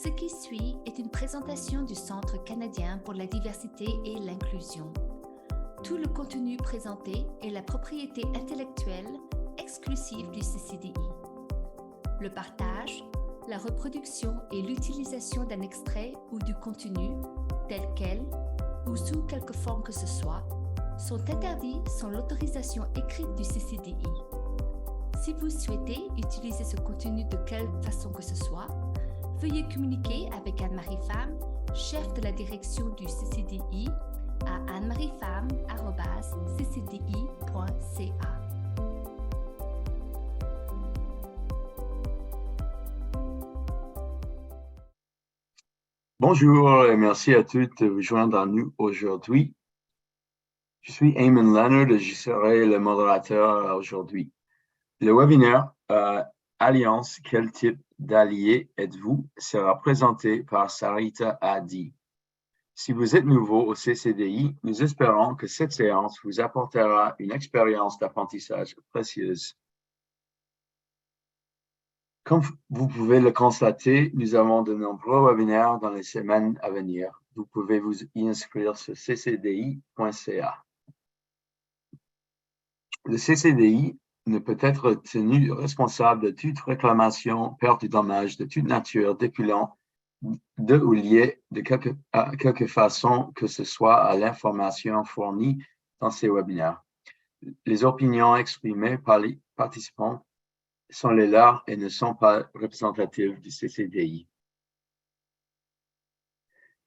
Ce qui suit est une présentation du Centre canadien pour la diversité et l'inclusion. Tout le contenu présenté est la propriété intellectuelle exclusive du CCDI. Le partage, la reproduction et l'utilisation d'un extrait ou du contenu, tel quel, ou sous quelque forme que ce soit, sont interdits sans l'autorisation écrite du CCDI. Si vous souhaitez utiliser ce contenu de quelque façon que ce soit, veuillez communiquer avec Anne-Marie Pham, chef de la direction du CCDI, à annemariefam@ccdi.ca. Bonjour et merci à tous de vous joindre à nous aujourd'hui. Je suis Eamon Leonard et je serai le modérateur aujourd'hui. Le webinaire Alliance, quel type d'allié êtes-vous sera présenté par Sarita Adi. Si vous êtes nouveau au CCDI, nous espérons que cette séance vous apportera une expérience d'apprentissage précieuse. Comme vous pouvez le constater, nous avons de nombreux webinaires dans les semaines à venir. Vous pouvez vous y inscrire sur ccdi.ca. Le CCDI ne peut être tenu responsable de toute réclamation, perte ou dommage de toute nature découlant de ou lié de quelque façon que ce soit à l'information fournie dans ces webinaires. Les opinions exprimées par les participants sont les leurs et ne sont pas représentatives du CCDI.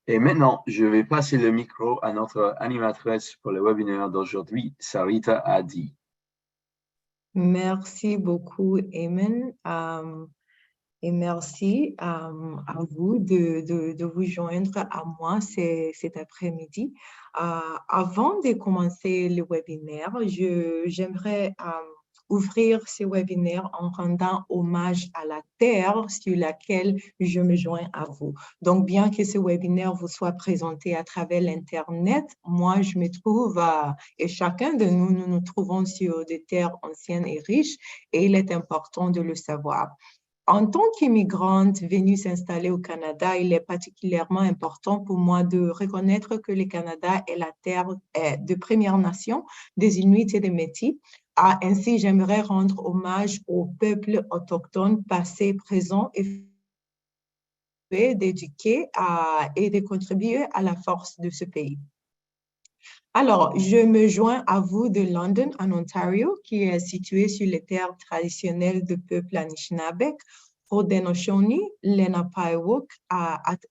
Et maintenant, je vais passer le micro à notre animatrice pour le webinaire d'aujourd'hui, Sarita Adi. Merci beaucoup, Eamon. Et merci à vous de vous joindre à moi cet après-midi. Avant de commencer le webinaire, j'aimerais ouvrir ce webinaire en rendant hommage à la terre sur laquelle je me joins à vous. Donc, bien que ce webinaire vous soit présenté à travers l'Internet, moi, je me trouve, et chacun de nous, nous nous trouvons sur des terres anciennes et riches, et il est important de le savoir. En tant qu'immigrante venue s'installer au Canada, il est particulièrement important pour moi de reconnaître que le Canada est la terre de Premières Nations, des Inuits et des Métis. Ainsi, j'aimerais rendre hommage aux peuples autochtones passés, présents et d'éduquer et de contribuer à la force de ce pays. Alors, je me joins à vous de London, en Ontario, qui est situé sur les terres traditionnelles du peuple Anishinaabe, Haudenosaunee, Lenape-Iwuk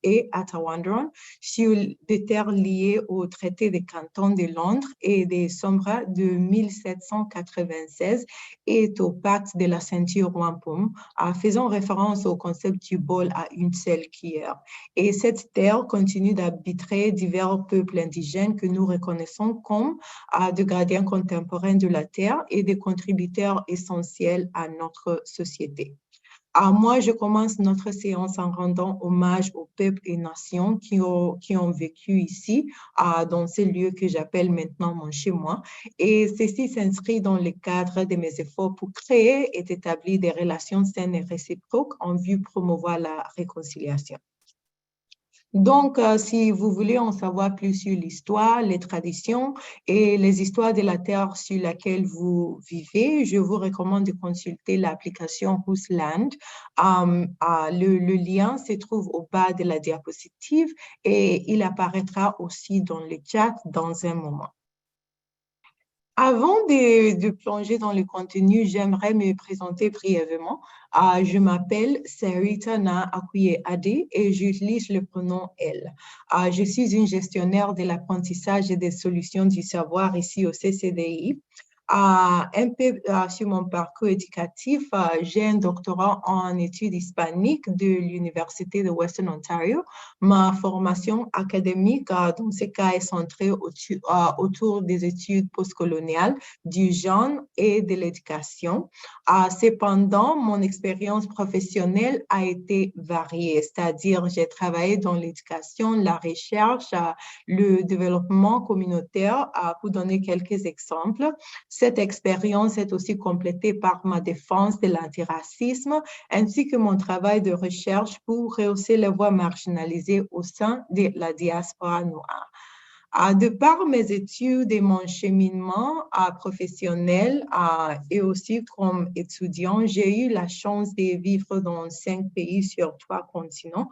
et Attawandaron, sur des terres liées au traité des cantons de Londres et des Sombras de 1796 et au pacte de la ceinture wampum, faisant référence au concept du bol à une seule cuillère. Et cette terre continue d'arbitrer divers peuples indigènes que nous reconnaissons comme de gardiens contemporains de la terre et des contributeurs essentiels à notre société. Moi, je commence notre séance en rendant hommage aux peuples et nations qui ont vécu ici, dans ces lieux que j'appelle maintenant mon chez-moi. Et ceci s'inscrit dans le cadre de mes efforts pour créer et établir des relations saines et réciproques en vue de promouvoir la réconciliation. Donc, si vous voulez en savoir plus sur l'histoire, les traditions et les histoires de la terre sur laquelle vous vivez, je vous recommande de consulter l'application Whose Land. Le lien se trouve au bas de la diapositive et il apparaîtra aussi dans le chat dans un moment. Avant de plonger dans le contenu, j'aimerais me présenter brièvement. Je m'appelle Sarita Akwiye Adi et j'utilise le pronom elle. Je suis une gestionnaire de l'apprentissage et des solutions du savoir ici au CCDI. Un peu sur mon parcours éducatif, j'ai un doctorat en études hispaniques de l'Université de Western Ontario. Ma formation académique, dans ce cas, est centrée autour des études postcoloniales, du genre et de l'éducation. Cependant, mon expérience professionnelle a été variée, c'est-à-dire j'ai travaillé dans l'éducation, la recherche, le développement communautaire, pour donner quelques exemples. Cette expérience est aussi complétée par ma défense de l'antiracisme ainsi que mon travail de recherche pour rehausser les voix marginalisées au sein de la diaspora noire. De par mes études et mon cheminement professionnel et aussi comme étudiant, j'ai eu la chance de vivre dans 5 pays sur 3 continents.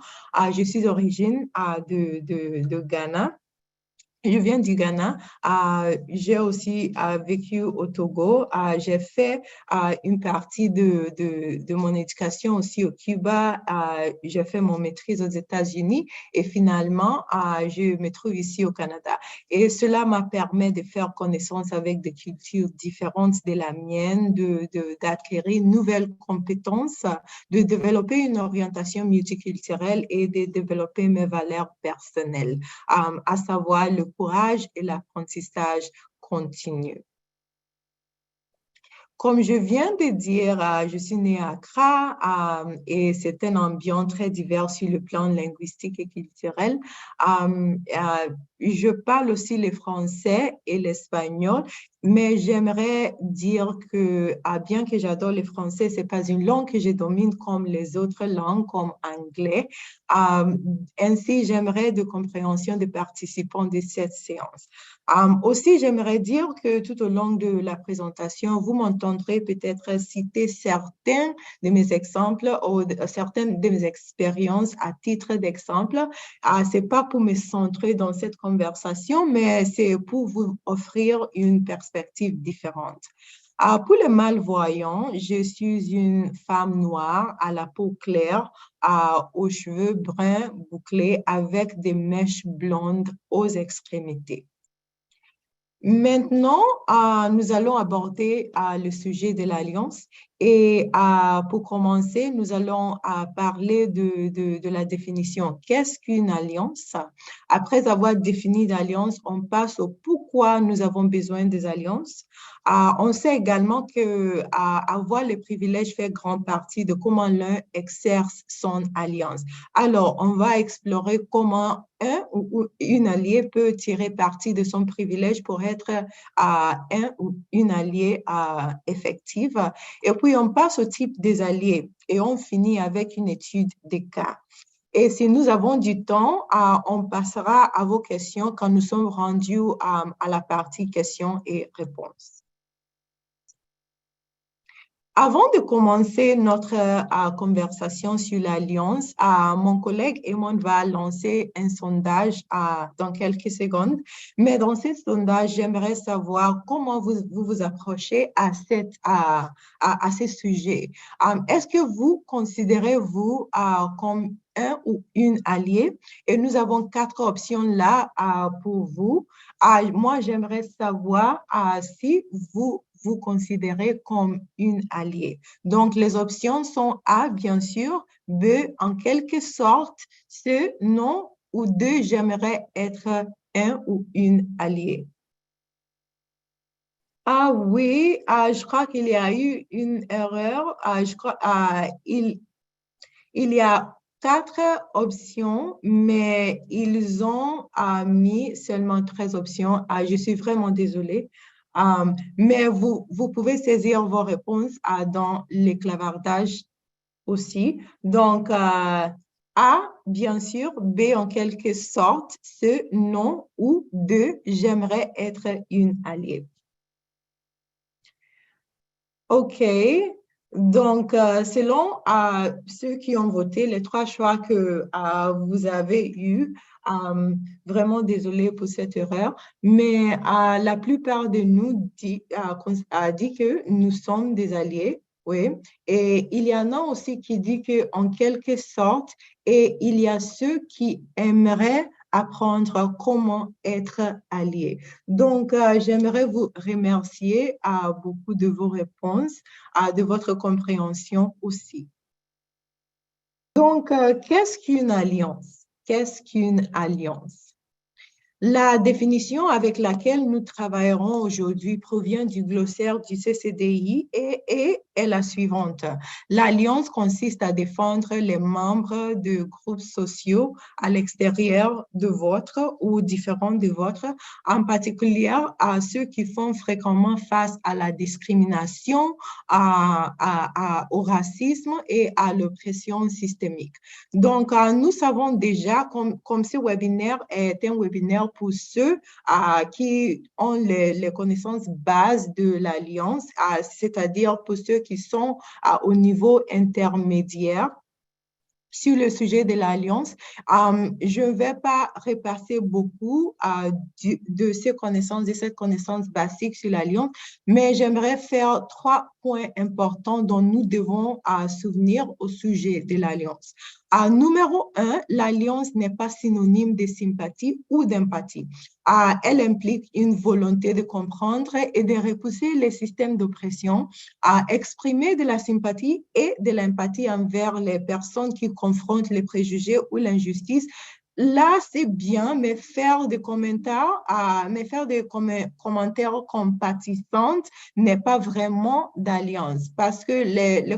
Je suis d'origine de Ghana. Je viens du Ghana. J'ai aussi vécu au Togo. J'ai fait une partie de mon éducation aussi au Cuba. J'ai fait mon maîtrise aux États-Unis et finalement, je me trouve ici au Canada. Et cela m'a permis de faire connaissance avec des cultures différentes de la mienne, d'acquérir une nouvelle compétence, de développer une orientation multiculturelle et de développer mes valeurs personnelles, à savoir le courage et l'apprentissage continu. Comme je viens de dire, je suis née à Accra et c'est un ambiance très divers sur le plan linguistique et culturel. Je parle aussi le français et l'espagnol, mais j'aimerais dire que, bien que j'adore le français, ce n'est pas une langue que je domine comme les autres langues, comme anglais. Ainsi, j'aimerais de compréhension des participants de cette séance. Aussi, j'aimerais dire que tout au long de la présentation, vous m'entendrez peut-être citer certains de mes exemples ou certaines de mes expériences à titre d'exemple. Ce n'est pas pour me centrer dans cette conversation, mais c'est pour vous offrir une perspective différente. Pour les malvoyants, je suis une femme noire à la peau claire, aux cheveux bruns bouclés avec des mèches blondes aux extrémités. Maintenant, nous allons aborder le sujet de l'Alliance et pour commencer, nous allons parler de la définition. Qu'est-ce qu'une alliance? Après avoir défini l'alliance, on passe au pourquoi nous avons besoin des alliances. On sait également que avoir les privilèges fait grande partie de comment l'un exerce son alliance. Alors, on va explorer comment un ou une alliée peut tirer parti de son privilège pour être un ou une alliée effective. Et puis, on passe au type des alliés et on finit avec une étude des cas. Et si nous avons du temps, on passera à vos questions quand nous sommes rendus à la partie questions et réponses. Avant de commencer notre conversation sur l'Alliance, mon collègue Eamon va lancer un sondage dans quelques secondes. Mais dans ce sondage, j'aimerais savoir comment vous approchez à ce sujet. Est-ce que vous considérez vous comme un ou une alliée? Et nous avons 4 options là pour vous. Moi, j'aimerais savoir si vous considérez comme une alliée. Donc, les options sont A, bien sûr, B, en quelque sorte, C, non, ou D, j'aimerais être un ou une alliée. Oui, je crois qu'il y a eu une erreur. Je crois il y a 4 options, mais ils ont mis seulement 13 options. Je suis vraiment désolée. Mais vous pouvez saisir vos réponses dans le clavardage aussi. Donc, A, bien sûr, B, en quelque sorte, C, non, ou D, j'aimerais être une alliée. OK. Donc, selon ceux qui ont voté, les 3 choix que vous avez eus, vraiment désolée pour cette erreur, mais la plupart de nous a dit que nous sommes des alliés, oui. Et il y en a aussi qui disent qu'en quelque sorte, et il y a ceux qui aimeraient apprendre comment être alliés. Donc, j'aimerais vous remercier à beaucoup de vos réponses, de votre compréhension aussi. Donc, qu'est-ce qu'une alliance? Qu'est-ce qu'une alliance? La définition avec laquelle nous travaillerons aujourd'hui provient du glossaire du CCDI et est la suivante. L'alliance consiste à défendre les membres de groupes sociaux à l'extérieur de votre ou différents de votre, en particulier à ceux qui font fréquemment face à la discrimination, au racisme et à l'oppression systémique. Donc, nous savons déjà, comme ce webinaire est un webinaire pour ceux qui ont les connaissances bases de l'Alliance, c'est-à-dire pour ceux qui sont au niveau intermédiaire sur le sujet de l'Alliance. Je ne vais pas repasser beaucoup de ces connaissances, de cette connaissance basique sur l'Alliance, mais j'aimerais faire 3 points importants dont nous devons souvenir au sujet de l'Alliance. Numéro 1, l'Alliance n'est pas synonyme de sympathie ou d'empathie. Elle implique une volonté de comprendre et de repousser les systèmes d'oppression, à exprimer de la sympathie et de l'empathie envers les personnes qui confrontent les préjugés ou l'injustice. Là, c'est bien, mais faire des commentaires, compatissants n'est pas vraiment d'alliance parce que les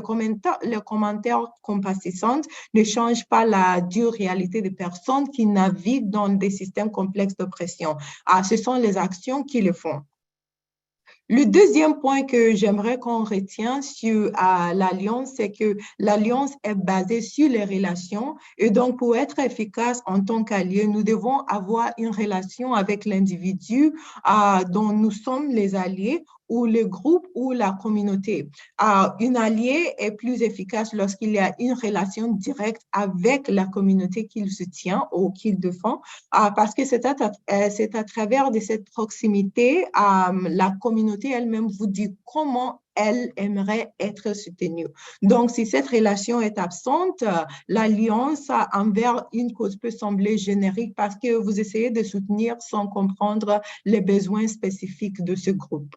commentaires compatissants ne changent pas la dure réalité des personnes qui naviguent dans des systèmes complexes d'oppression. Ce sont les actions qui le font. Le deuxième point que j'aimerais qu'on retienne sur l'Alliance, c'est que l'Alliance est basée sur les relations et donc pour être efficace en tant qu'alliés, nous devons avoir une relation avec l'individu dont nous sommes les alliés ou le groupe ou la communauté. Une alliée est plus efficace lorsqu'il y a une relation directe avec la communauté qu'il soutient ou qu'il défend, parce que c'est à travers de cette proximité, la communauté elle-même vous dit comment elle aimerait être soutenue. Donc, si cette relation est absente, l'alliance envers une cause peut sembler générique parce que vous essayez de soutenir sans comprendre les besoins spécifiques de ce groupe.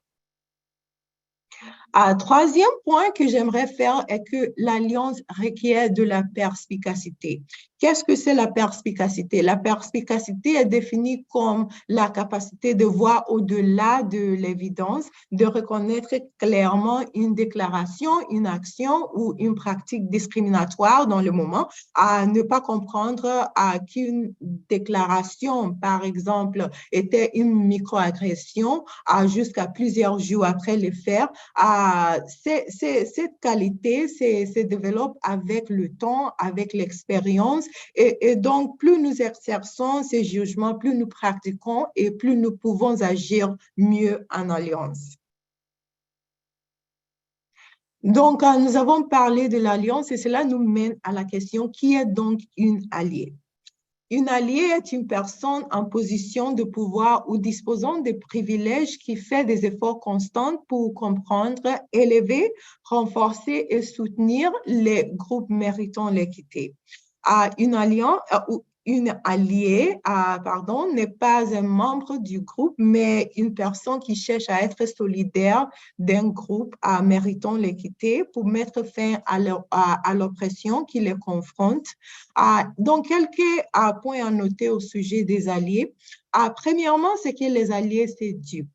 Troisième point que j'aimerais faire est que l'alliance requiert de la perspicacité. Qu'est-ce que c'est la perspicacité? La perspicacité est définie comme la capacité de voir au-delà de l'évidence, de reconnaître clairement une déclaration, une action ou une pratique discriminatoire dans le moment, à ne pas comprendre qu'une déclaration, par exemple, était une microagression jusqu'à plusieurs jours après les faits. Cette qualité se développe avec le temps, avec l'expérience. Et donc, plus nous exerçons ces jugements, plus nous pratiquons et plus nous pouvons agir mieux en alliance. Donc, nous avons parlé de l'alliance et cela nous mène à la question, qui est donc une alliée? Une alliée est une personne en position de pouvoir ou disposant de privilèges qui fait des efforts constants pour comprendre, élever, renforcer et soutenir les groupes méritant l'équité. Une alliée n'est pas un membre du groupe, mais une personne qui cherche à être solidaire d'un groupe méritant l'équité pour mettre fin à l'oppression qui les confronte. Donc, quelques points à noter au sujet des alliés. Premièrement, c'est que les alliés s'éduquent.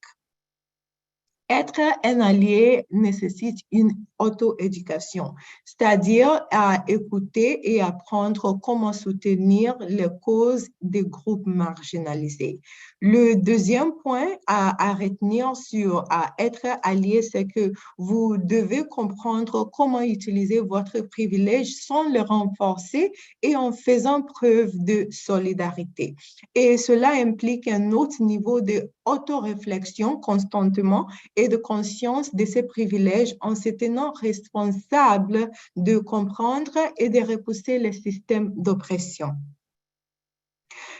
Être un allié nécessite une auto-éducation, c'est-à-dire écouter et apprendre comment soutenir les causes des groupes marginalisés. Le deuxième point à retenir sur être allié, c'est que vous devez comprendre comment utiliser votre privilège sans le renforcer et en faisant preuve de solidarité. Et cela implique un autre niveau de auto-réflexion constamment et de conscience de ses privilèges en se tenant responsable de comprendre et de repousser les systèmes d'oppression.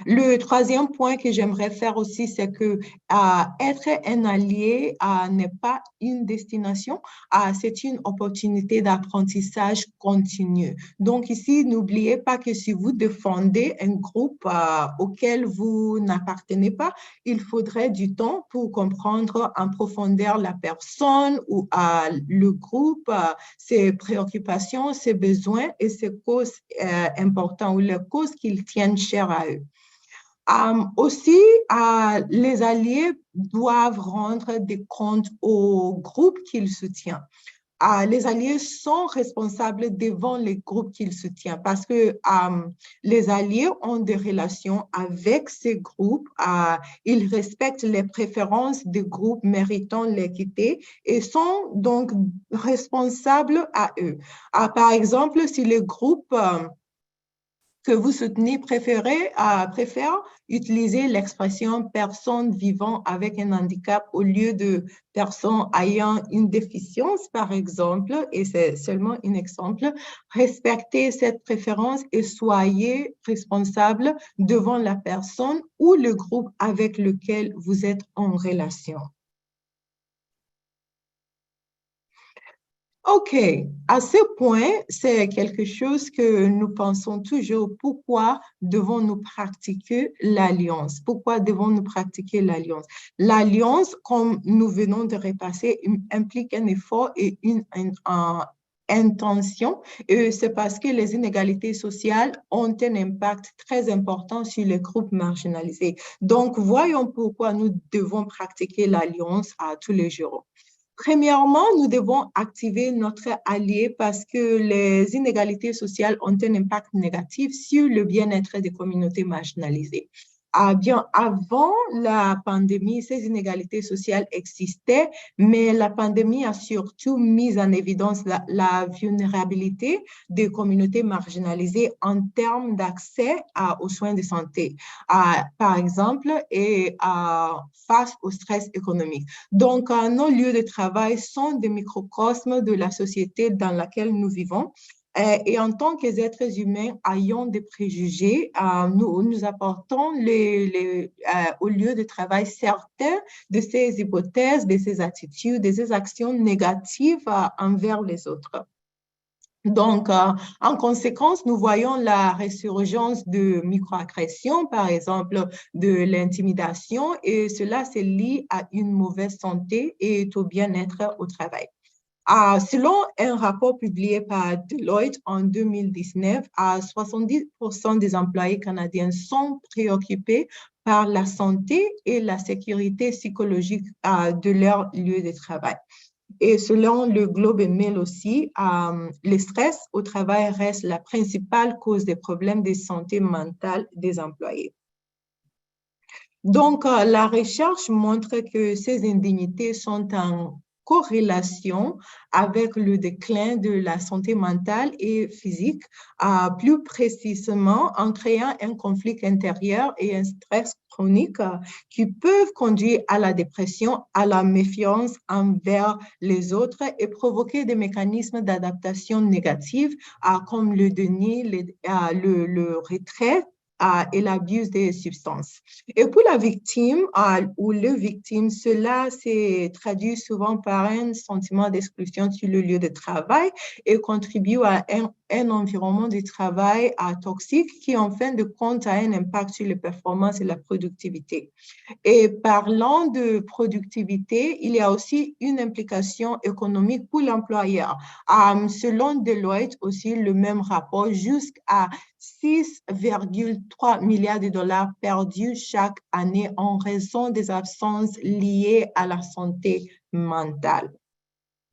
Le troisième point que j'aimerais faire aussi, c'est que être un allié n'est pas une destination, c'est une opportunité d'apprentissage continu. Donc ici, n'oubliez pas que si vous défendez un groupe auquel vous n'appartenez pas, il faudrait du temps pour comprendre en profondeur la personne ou le groupe, ses préoccupations, ses besoins et ses causes importantes ou les causes qu'ils tiennent chères à eux. Aussi, les alliés doivent rendre des comptes au groupe qu'ils soutiennent. Les alliés sont responsables devant les groupes qu'ils soutiennent parce que les alliés ont des relations avec ces groupes. Ils respectent les préférences des groupes méritant l'équité et sont donc responsables à eux. Par exemple, si le groupe que vous soutenez préfère utiliser l'expression personne vivant avec un handicap au lieu de personne ayant une déficience, par exemple, et c'est seulement un exemple, respectez cette préférence et soyez responsable devant la personne ou le groupe avec lequel vous êtes en relation. OK, à ce point, c'est quelque chose que nous pensons toujours. Pourquoi devons-nous pratiquer l'alliance? Pourquoi devons-nous pratiquer l'alliance? L'alliance, comme nous venons de repasser, implique un effort et une intention. Et c'est parce que les inégalités sociales ont un impact très important sur les groupes marginalisés. Donc, voyons pourquoi nous devons pratiquer l'alliance à tous les jours. Premièrement, nous devons activer notre allié parce que les inégalités sociales ont un impact négatif sur le bien-être des communautés marginalisées. Bien avant la pandémie, ces inégalités sociales existaient, mais la pandémie a surtout mis en évidence la vulnérabilité des communautés marginalisées en termes d'accès aux soins de santé, par exemple, et face au stress économique. Donc, nos lieux de travail sont des microcosmes de la société dans laquelle nous vivons. Et en tant qu'êtres humains ayant des préjugés, nous apportons au lieu de travail certains de ces hypothèses, de ces attitudes, de ces actions négatives envers les autres. Donc, en conséquence, nous voyons la résurgence de microagressions, par exemple, de l'intimidation, et cela se lie à une mauvaise santé et au bien-être au travail. Selon un rapport publié par Deloitte en 2019, 70% des employés canadiens sont préoccupés par la santé et la sécurité psychologique de leur lieu de travail. Et selon le Globe and Mail aussi, le stress au travail reste la principale cause des problèmes de santé mentale des employés. Donc, la recherche montre que ces indignités sont en corrélation avec le déclin de la santé mentale et physique, plus précisément en créant un conflit intérieur et un stress chronique qui peuvent conduire à la dépression, à la méfiance envers les autres et provoquer des mécanismes d'adaptation négatifs comme le déni, le retrait, et l'abus des substances. Et pour la victime ou le victime, cela se traduit souvent par un sentiment d'exclusion sur le lieu de travail et contribue à un environnement de travail toxique qui, en fin de compte, a un impact sur les performances et la productivité. Et parlant de productivité, il y a aussi une implication économique pour l'employeur. Selon Deloitte aussi, le même rapport, jusqu'à 6,3 milliards de dollars perdus chaque année en raison des absences liées à la santé mentale.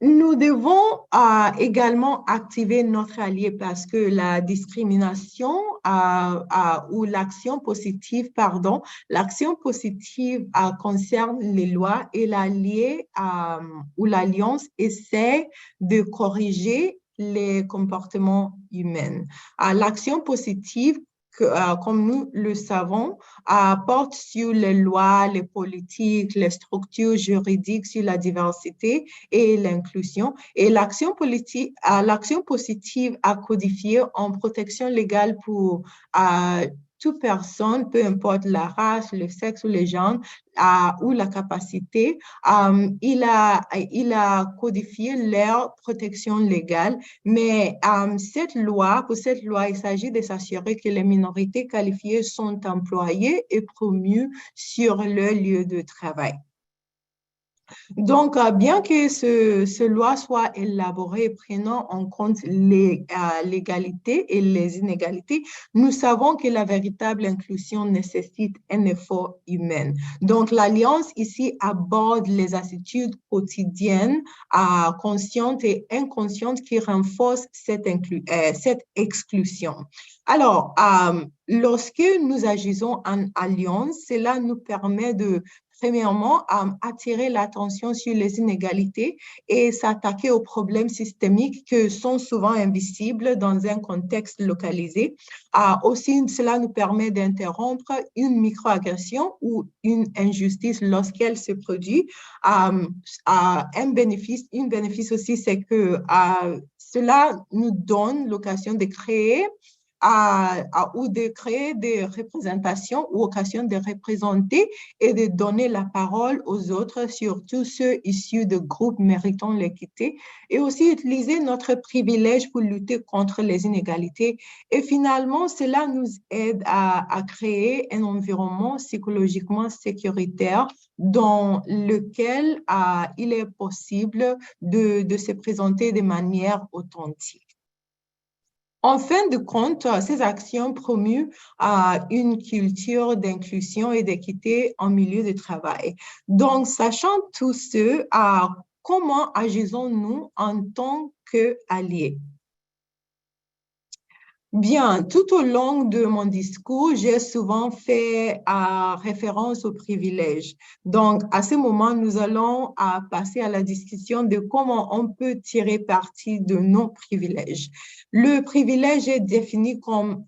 Nous devons également activer notre allié parce que la discrimination ou l'action positive, concerne les lois et l'allié ou l'alliance essaie de corriger les comportements humains. L'action positive, comme nous le savons, porte sur les lois, les politiques, les structures juridiques sur la diversité et l'inclusion. Et l'action positive a codifié en protection légale pour toute personne, peu importe la race, le sexe ou le genre, ou la capacité, il a codifié leur protection légale, mais pour cette loi, il s'agit de s'assurer que les minorités qualifiées sont employées et promues sur leur lieu de travail. Donc, bien que ce loi soit élaborée prenant en compte l'égalité et les inégalités, nous savons que la véritable inclusion nécessite un effort humain. Donc, l'Alliance ici aborde les attitudes quotidiennes, conscientes et inconscientes qui renforcent cette exclusion. Alors, lorsque nous agissons en alliance, cela nous permet de premièrement, attirer l'attention sur les inégalités et s'attaquer aux problèmes systémiques qui sont souvent invisibles dans un contexte localisé. Aussi, cela nous permet d'interrompre une microagression ou une injustice lorsqu'elle se produit. Un bénéfice aussi, c'est que cela nous donne l'occasion de créer ou de créer des représentations ou occasion de représenter et de donner la parole aux autres, surtout ceux issus de groupes méritant l'équité, et aussi utiliser notre privilège pour lutter contre les inégalités. Et finalement, cela nous aide à créer un environnement psychologiquement sécuritaire dans lequel il est possible de se présenter de manière authentique. En fin de compte, ces actions promuent une culture d'inclusion et d'équité en milieu de travail. Donc, sachant tout ce, comment agissons-nous en tant qu'alliés? Bien, tout au long de mon discours, j'ai souvent fait référence aux privilèges. Donc, à ce moment, nous allons passer à la discussion de comment on peut tirer parti de nos privilèges. Le privilège est défini comme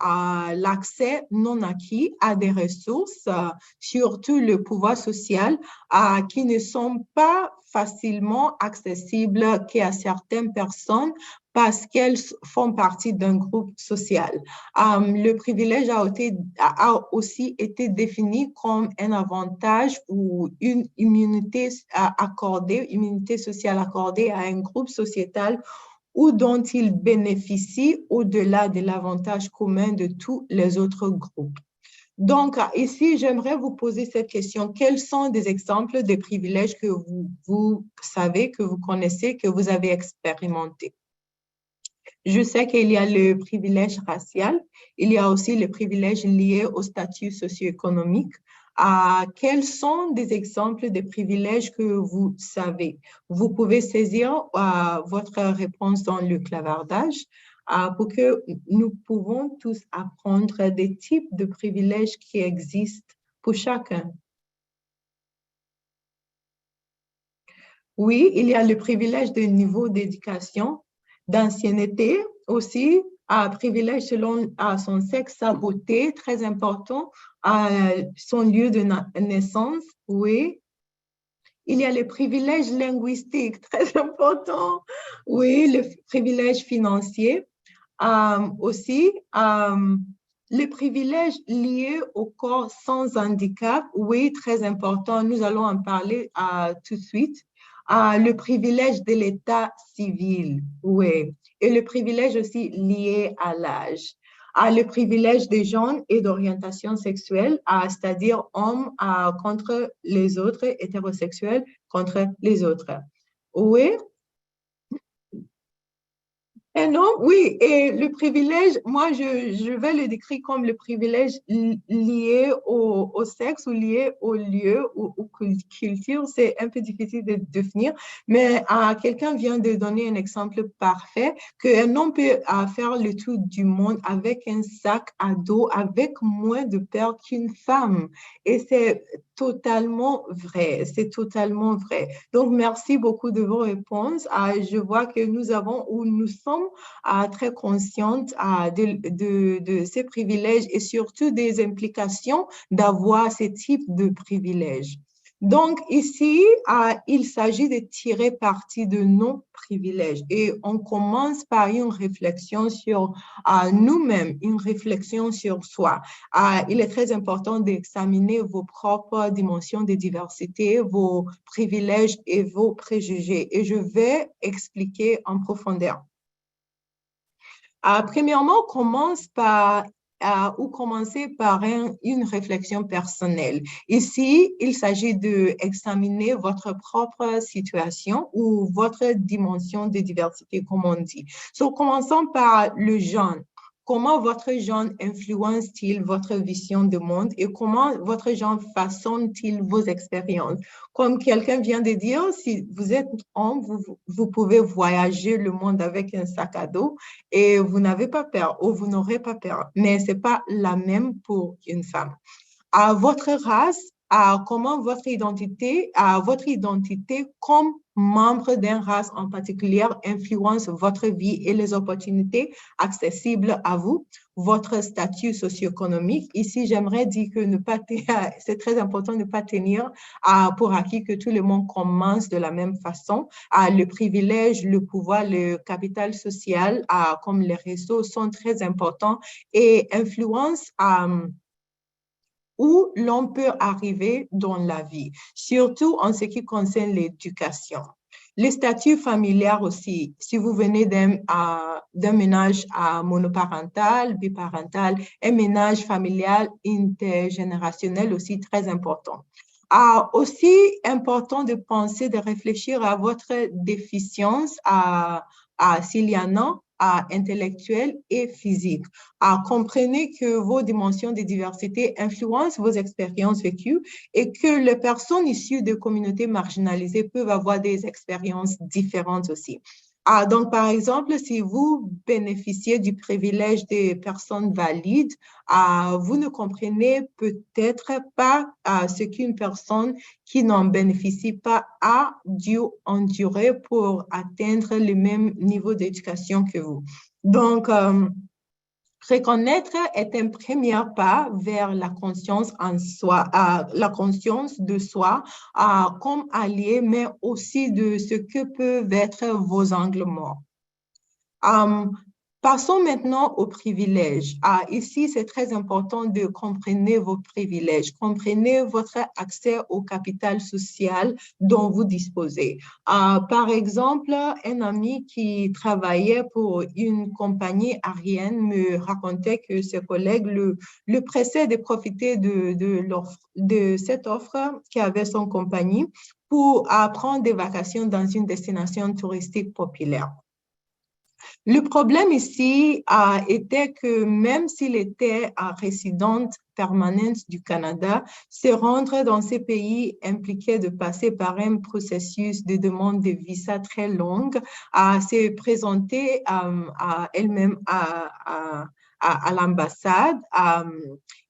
l'accès non acquis à des ressources, surtout le pouvoir social, qui ne sont pas facilement accessibles qu'à certaines personnes parce qu'elles font partie d'un groupe social. Le privilège a aussi été défini comme un avantage ou une immunité sociale accordée à un groupe sociétal ou dont il bénéficie au-delà de l'avantage commun de tous les autres groupes. Donc, ici, j'aimerais vous poser cette question. Quels sont des exemples de privilèges que vous savez, que vous connaissez, que vous avez expérimentés? Je sais qu'il y a le privilège racial, il y a aussi le privilège lié au statut socio-économique. Quels sont des exemples de privilèges que vous savez? Vous pouvez saisir votre réponse dans le clavardage pour que nous pouvons tous apprendre des types de privilèges qui existent pour chacun. Oui, il y a le privilège de niveau d'éducation, d'ancienneté aussi, privilège selon son sexe, sa beauté, très important, son lieu de naissance, oui. Il y a le privilège linguistique, très important, oui, le privilège financier aussi. Le privilège lié au corps sans handicap, oui, très important, nous allons en parler tout de suite. Le privilège de l'état civil, oui, et le privilège aussi lié à l'âge. Le privilège des genres et d'orientation sexuelle, c'est-à-dire hommes contre les autres, hétérosexuels contre les autres. Oui. Et non, oui, et le privilège, moi, je vais le décrire comme le privilège lié au sexe ou lié au lieu ou aux cultures. C'est un peu difficile de définir, mais quelqu'un vient de donner un exemple parfait qu'un homme peut faire le tour du monde avec un sac à dos avec moins de peur qu'une femme. Et c'est totalement vrai, c'est totalement vrai. Donc, merci beaucoup de vos réponses. Je vois que nous avons ou nous sommes très conscientes de ces privilèges et surtout des implications d'avoir ces types de privilèges. Donc, ici, il s'agit de tirer parti de nos privilèges et on commence par une réflexion sur nous-mêmes, une réflexion sur soi. Il est très important d'examiner vos propres dimensions de diversité, vos privilèges et vos préjugés. Et je vais expliquer en profondeur. Premièrement, on commence par ou commencer par une réflexion personnelle. Ici, il s'agit d'examiner votre propre situation ou votre dimension de diversité, comme on dit. So, commençons par le genre. Comment votre genre influence-t-il votre vision du monde et comment votre genre façonne-t-il vos expériences? Comme quelqu'un vient de dire, si vous êtes homme, vous pouvez voyager le monde avec un sac à dos et vous n'avez pas peur ou vous n'aurez pas peur. Mais ce n'est pas la même pour une femme. À votre race, comment votre identité comme membre d'une race en particulier influence votre vie et les opportunités accessibles à vous, votre statut socio-économique. Ici, j'aimerais dire que c'est très important de ne pas tenir pour acquis que tout le monde commence de la même façon. Le privilège, le pouvoir, le capital social, comme les réseaux, sont très importants et influencent où l'on peut arriver dans la vie, surtout en ce qui concerne l'éducation. Le statut familial aussi, si vous venez d'un ménage monoparental, biparental, un ménage familial intergénérationnel aussi très important. Aussi important de penser, de réfléchir à votre déficience, s'il y en a, intellectuelle et physique. Comprenez que vos dimensions de diversité influencent vos expériences vécues et que les personnes issues de communautés marginalisées peuvent avoir des expériences différentes aussi. Donc, par exemple, si vous bénéficiez du privilège des personnes valides, vous ne comprenez peut-être pas ce qu'une personne qui n'en bénéficie pas a dû endurer pour atteindre le même niveau d'éducation que vous. Donc, reconnaître est un premier pas vers la conscience en soi, la conscience de soi comme allié, mais aussi de ce que peuvent être vos angles morts. Passons maintenant aux privilèges. Ici, c'est très important de comprendre vos privilèges. Comprenez votre accès au capital social dont vous disposez. Par exemple, un ami qui travaillait pour une compagnie aérienne me racontait que ses collègues le pressaient de profiter de cette offre qu'avait son compagnie pour prendre des vacations dans une destination touristique populaire. Le problème ici était que même s'il était résidente permanente du Canada, se rendre dans ces pays impliquait de passer par un processus de demande de visa très long, se présenter à elle-même à l'ambassade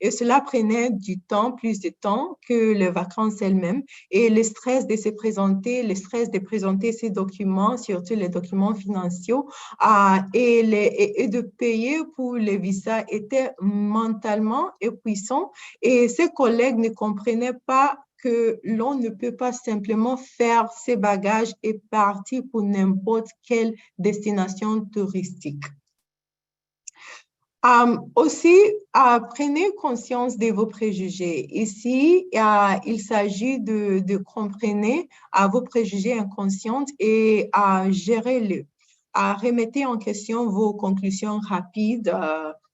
et cela prenait du temps, plus de temps que les vacances elles-mêmes et le stress de se présenter, le stress de présenter ces documents, surtout les documents financiers et de payer pour les visas était mentalement épuisant et ses collègues ne comprenaient pas que l'on ne peut pas simplement faire ses bagages et partir pour n'importe quelle destination touristique. Aussi, prenez conscience de vos préjugés. Ici, il s'agit de comprendre vos préjugés inconscients et gérer-les. Remettez en question vos conclusions rapides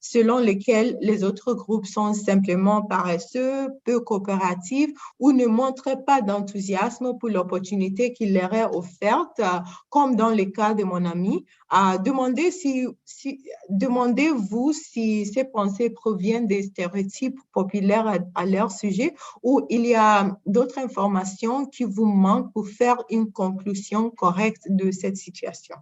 selon lesquelles les autres groupes sont simplement paresseux, peu coopératifs ou ne montrent pas d'enthousiasme pour l'opportunité qui leur est offerte, comme dans le cas de mon ami. Demandez-vous si ces pensées proviennent des stéréotypes populaires à leur sujet ou il y a d'autres informations qui vous manquent pour faire une conclusion correcte de cette situation.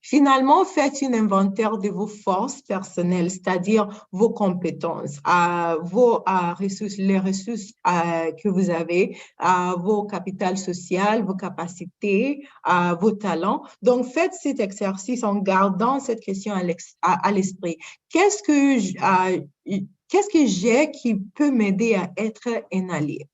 Finalement, faites un inventaire de vos forces personnelles, c'est-à-dire vos compétences, vos ressources, les ressources que vous avez, vos capitales sociales, vos capacités, vos talents. Donc, faites cet exercice en gardant cette question à l'esprit. Qu'est-ce que j'ai qui peut m'aider à être un allié?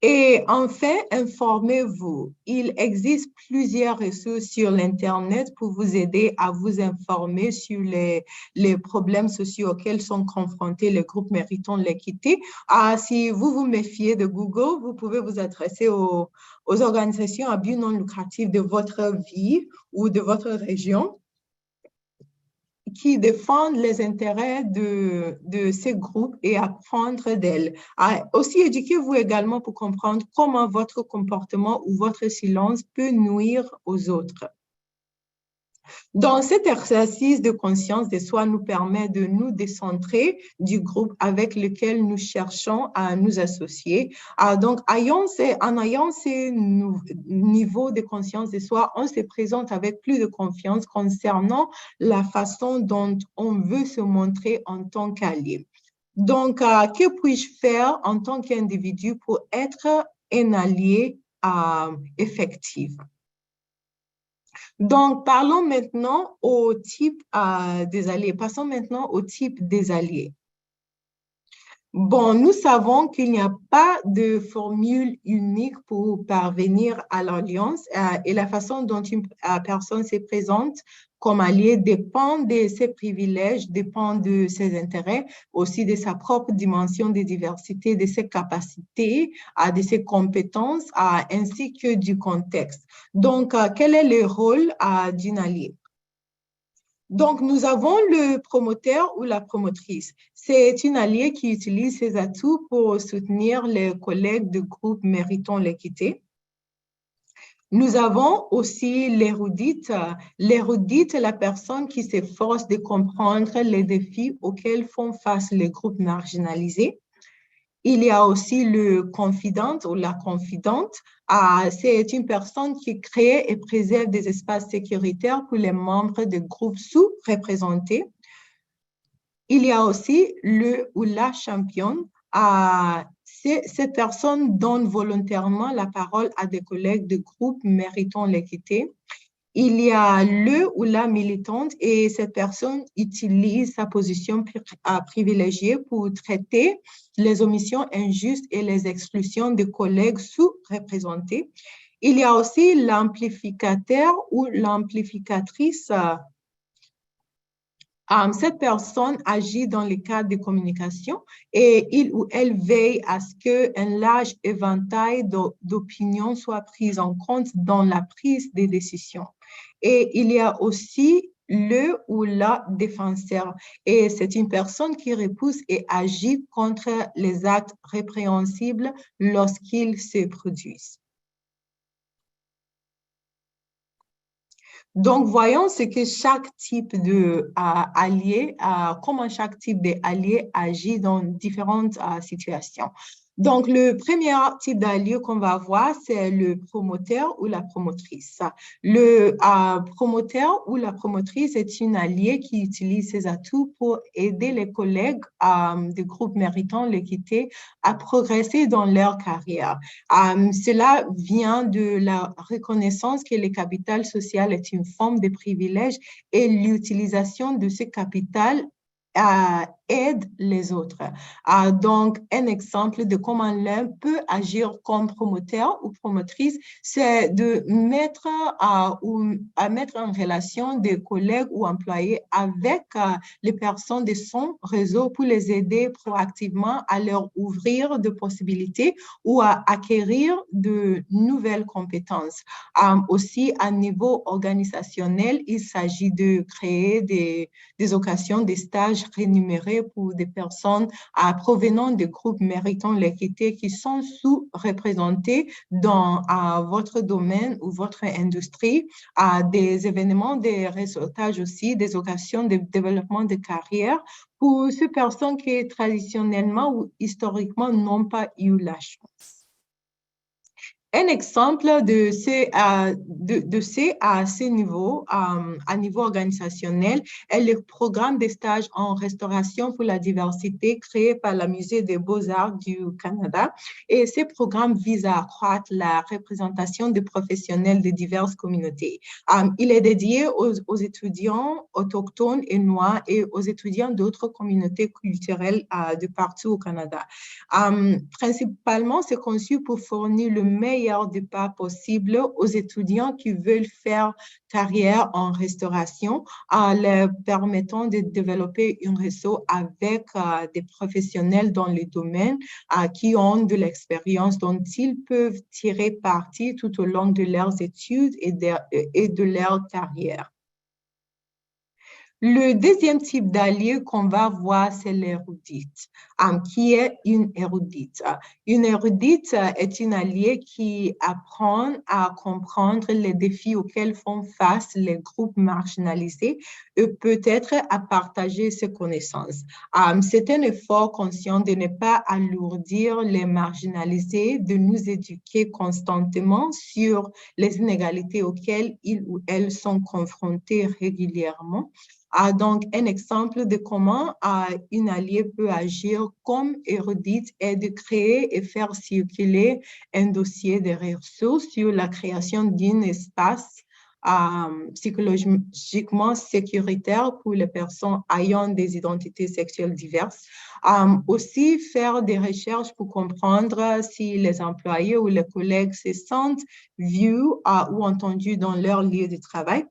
Et enfin, informez-vous. Il existe plusieurs ressources sur l'Internet pour vous aider à vous informer sur les problèmes sociaux auxquels sont confrontés les groupes méritant l'équité. Si vous vous méfiez de Google, vous pouvez vous adresser aux organisations à but non lucratif de votre ville ou de votre région. qui défendent les intérêts de ces groupes et apprendre d'elles. Aussi, éduquez-vous également pour comprendre comment votre comportement ou votre silence peut nuire aux autres. Dans cet exercice de conscience de soi nous permet de nous décentrer du groupe avec lequel nous cherchons à nous associer. Donc, en ayant ces niveaux de conscience de soi, on se présente avec plus de confiance concernant la façon dont on veut se montrer en tant qu'allié. Donc, que puis-je faire en tant qu'individu pour être un allié effectif? Donc, parlons maintenant au type des alliés. Passons maintenant au type des alliés. Bon, nous savons qu'il n'y a pas de formule unique pour parvenir à l'alliance et la façon dont une personne se présente comme allié dépend de ses privilèges, dépend de ses intérêts, aussi de sa propre dimension de diversité, de ses capacités, de ses compétences, ainsi que du contexte. Donc, quel est le rôle d'une alliée? Donc, nous avons le promoteur ou la promotrice. C'est une alliée qui utilise ses atouts pour soutenir les collègues du groupe méritant l'équité. Nous avons aussi l'érudite. L'érudite est la personne qui s'efforce de comprendre les défis auxquels font face les groupes marginalisés. Il y a aussi le confident ou la confidente. C'est une personne qui crée et préserve des espaces sécuritaires pour les membres de groupes sous-représentés. Il y a aussi le ou la championne. Cette personne donne volontairement la parole à des collègues de groupes méritant l'équité. Il y a le ou la militante et cette personne utilise sa position privilégiée pour traiter les omissions injustes et les exclusions de collègues sous-représentés. Il y a aussi l'amplificateur ou l'amplificatrice. Cette personne agit dans le cadre de communication et il ou elle veille à ce qu'un large éventail d'opinions soit pris en compte dans la prise des décisions. Et il y a aussi le ou la défenseur. Et c'est une personne qui repousse et agit contre les actes répréhensibles lorsqu'ils se produisent. Donc, voyons ce que chaque type d'allié, comment chaque type d'allié agit dans différentes situations. Donc, le premier type d'allié qu'on va voir, c'est le promoteur ou la promotrice. Le promoteur ou la promotrice est une alliée qui utilise ses atouts pour aider les collègues du groupe méritant l'équité à progresser dans leur carrière. Cela vient de la reconnaissance que le capital social est une forme de privilège et l'utilisation de ce capital aide les autres. Donc, un exemple de comment l'un peut agir comme promoteur ou promotrice, c'est de mettre en relation des collègues ou employés avec les personnes de son réseau pour les aider proactivement à leur ouvrir de possibilités ou à acquérir de nouvelles compétences. Aussi, à niveau organisationnel, il s'agit de créer des occasions, des stages rémunérés pour des personnes provenant des groupes méritant l'équité qui sont sous-représentés dans votre domaine ou votre industrie, des événements, des réseautages aussi, des occasions de développement de carrière pour ces personnes qui traditionnellement ou historiquement n'ont pas eu la chance. Un exemple de ces niveaux, à niveau organisationnel, est le programme de stage en restauration pour la diversité créé par le Musée des Beaux-Arts du Canada. Et ces programmes visent à accroître la représentation des professionnels de diverses communautés. Il est dédié aux étudiants autochtones et noirs et aux étudiants d'autres communautés culturelles de partout au Canada. Principalement, c'est conçu pour fournir le meilleur départ possible aux étudiants qui veulent faire carrière en restauration, en leur permettant de développer un réseau avec des professionnels dans le domaine qui ont de l'expérience dont ils peuvent tirer parti tout au long de leurs études et de leur carrière. Le deuxième type d'allié qu'on va voir, c'est l'érudite, qui est une érudite. Une érudite est une alliée qui apprend à comprendre les défis auxquels font face les groupes marginalisés et peut-être à partager ses connaissances. C'est un effort conscient de ne pas alourdir les marginalisés, de nous éduquer constamment sur les inégalités auxquelles ils ou elles sont confrontés régulièrement. Donc, un exemple de comment une alliée peut agir comme érudite est de créer et faire circuler un dossier de ressources sur la création d'un espace psychologiquement sécuritaire pour les personnes ayant des identités sexuelles diverses. Aussi, faire des recherches pour comprendre si les employés ou les collègues se sentent vus ou entendus dans leur lieu de travail.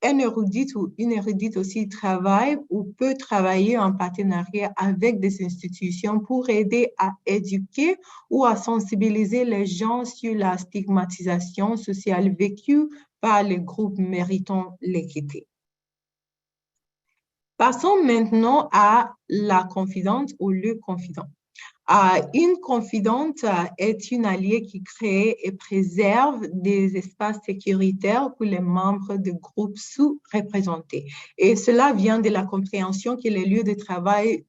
Un érudite ou une érudite aussi travaille ou peut travailler en partenariat avec des institutions pour aider à éduquer ou à sensibiliser les gens sur la stigmatisation sociale vécue par les groupes méritant l'équité. Passons maintenant à la confidente ou le confident. Une confidente est une alliée qui crée et préserve des espaces sécuritaires pour les membres de groupes sous-représentés. Et cela vient de la compréhension que les lieux de travail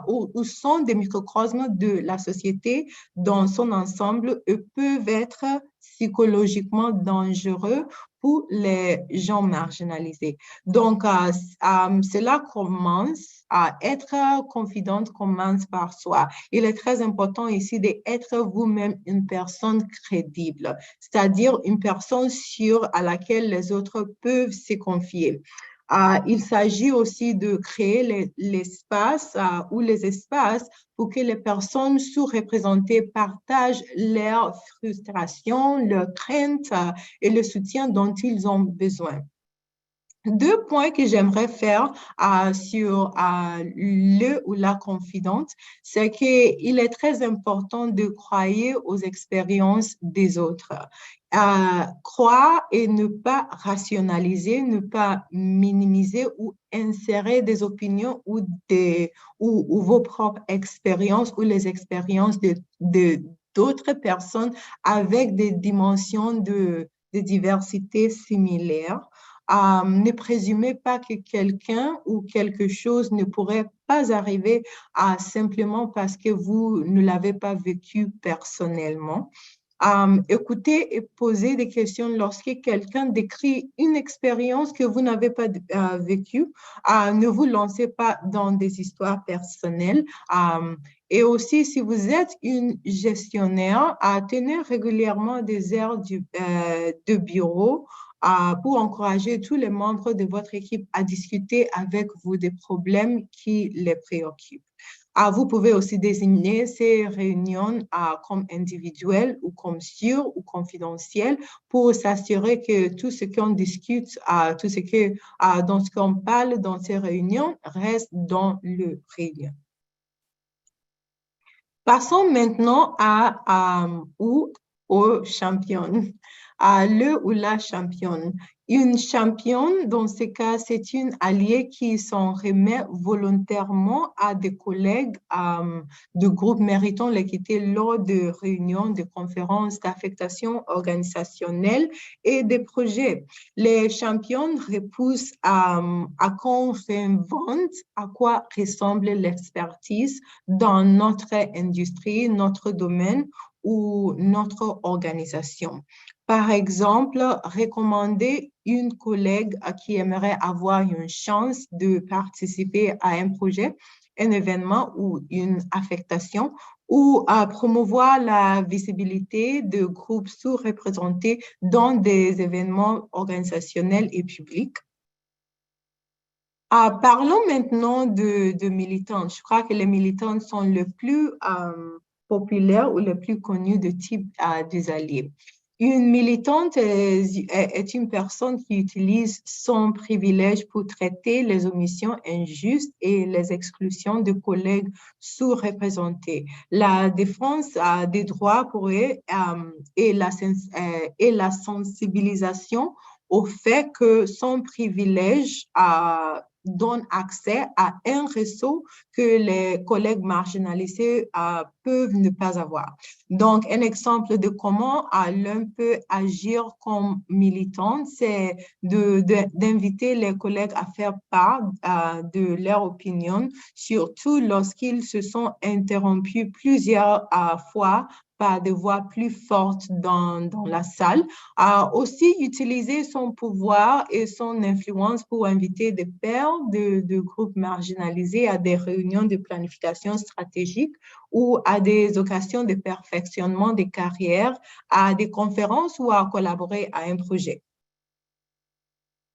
ou sont des microcosmes de la société dans son ensemble et peuvent être psychologiquement dangereux pour les gens marginalisés. Donc, cela commence à être confidente commence par soi. Il est très important ici d'être vous-même une personne crédible, c'est-à-dire une personne sûre à laquelle les autres peuvent se confier. Il s'agit aussi de créer l'espace ou les espaces pour que les personnes sous-représentées partagent leurs frustrations, leurs craintes et le soutien dont ils ont besoin. Deux points que j'aimerais faire sur le ou la confidente, c'est qu'il est très important de croire aux expériences des autres. Croire et ne pas rationaliser, ne pas minimiser ou insérer des opinions ou vos propres expériences ou les expériences d'autres personnes avec des dimensions de diversité similaires. Ne présumez pas que quelqu'un ou quelque chose ne pourrait pas arriver simplement parce que vous ne l'avez pas vécu personnellement. Écoutez et posez des questions lorsque quelqu'un décrit une expérience que vous n'avez pas vécue. Ne vous lancez pas dans des histoires personnelles. Et aussi, si vous êtes une gestionnaire, tenez régulièrement des heures de bureau pour encourager tous les membres de votre équipe à discuter avec vous des problèmes qui les préoccupent. Vous pouvez aussi désigner ces réunions comme individuelles ou comme sûres ou confidentielles pour s'assurer que tout ce qu'on discute, tout ce dont on parle dans ces réunions reste dans le réunion. Passons maintenant aux championnes. Le ou la championne. Une championne, dans ce cas, c'est une alliée qui s'en remet volontairement à des collègues de groupes méritant l'équité lors de réunions, de conférences, d'affectation organisationnelle et des projets. Les championnes repoussent à qu'on réinvente à quoi ressemble l'expertise dans notre industrie, notre domaine ou notre organisation. Par exemple, recommander une collègue qui aimerait avoir une chance de participer à un projet, un événement ou une affectation, ou promouvoir la visibilité de groupes sous-représentés dans des événements organisationnels et publics. Parlons maintenant de militantes. Je crois que les militantes sont les plus populaires ou les plus connues de type des alliés. Une militante est une personne qui utilise son privilège pour traiter les omissions injustes et les exclusions de collègues sous-représentés. La défense des droits pour eux et la sensibilisation au fait que son privilège donne accès à un réseau que les collègues marginalisés peuvent ne pas avoir. Donc, un exemple de comment l'un peut agir comme militant, c'est d'inviter les collègues à faire part de leur opinion, surtout lorsqu'ils se sont interrompus plusieurs fois par des voix plus fortes dans la salle. Aussi, utiliser son pouvoir et son influence pour inviter des pairs de groupes marginalisés à des réunions de planification stratégique ou à des occasions de perfectionnement des carrières, à des conférences ou à collaborer à un projet.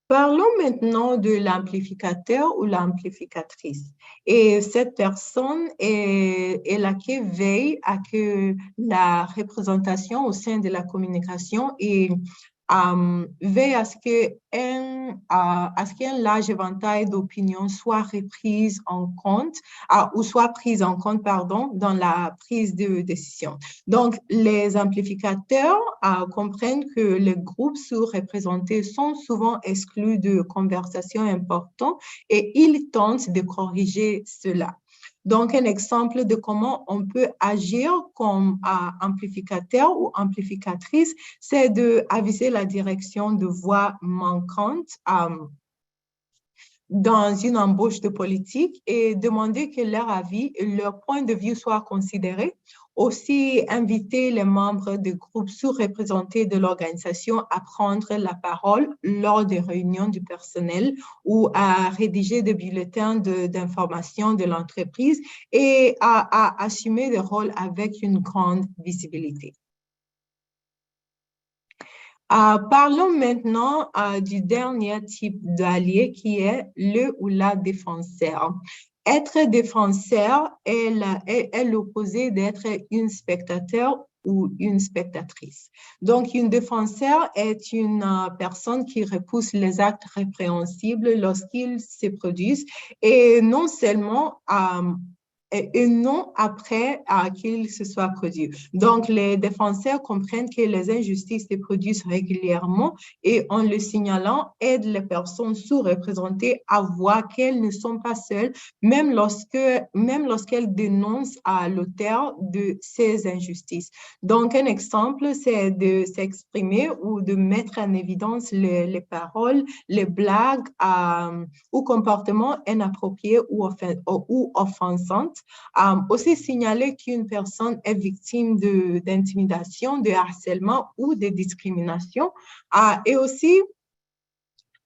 Parlons maintenant de l'amplificateur ou l'amplificatrice. Et cette personne est là qui veille à que la représentation au sein de la communication veille à ce qu'un large éventail d'opinions soit reprise en compte ou soit prise en compte, dans la prise de décision. Donc, les amplificateurs comprennent que les groupes sous-représentés sont souvent exclus de conversations importantes et ils tentent de corriger cela. Donc, un exemple de comment on peut agir comme amplificateur ou amplificatrice, c'est d'aviser la direction de voix manquante dans une embauche de politique et demander que leur avis et leur point de vue soient considérés. Aussi, inviter les membres de groupes sous-représentés de l'organisation à prendre la parole lors des réunions du personnel ou à rédiger des bulletins d'information de l'entreprise et à assumer des rôles avec une grande visibilité. Parlons maintenant du dernier type d'allié qui est le ou la défenseur. Être défenseur est l'opposé d'être une spectateur ou une spectatrice. Donc, une défenseur est une personne qui repousse les actes répréhensibles lorsqu'ils se produisent et non seulement et non après qu'il se soit produit. Donc, les défenseurs comprennent que les injustices se produisent régulièrement et en le signalant, aident les personnes sous-représentées à voir qu'elles ne sont pas seules, même lorsqu'elles dénoncent l'auteur de ces injustices. Donc, un exemple, c'est de s'exprimer ou de mettre en évidence les paroles, les blagues ou comportements inappropriés ou offensantes. Aussi signaler qu'une personne est victime d'intimidation, de harcèlement ou de discrimination. Et aussi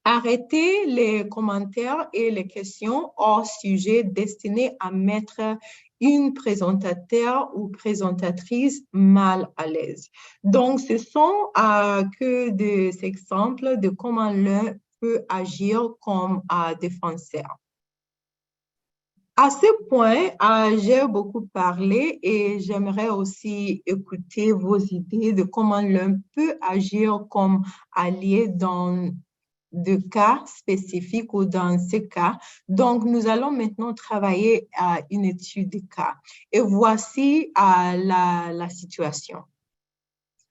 arrêter les commentaires et les questions hors sujet destinés à mettre une présentateur ou présentatrice mal à l'aise. Donc, ce sont que des exemples de comment l'un peut agir comme défenseur. À ce point, j'ai beaucoup parlé et j'aimerais aussi écouter vos idées de comment l'un peut agir comme allié dans de cas spécifiques ou dans ces cas. Donc, nous allons maintenant travailler à une étude de cas. Et voici la situation.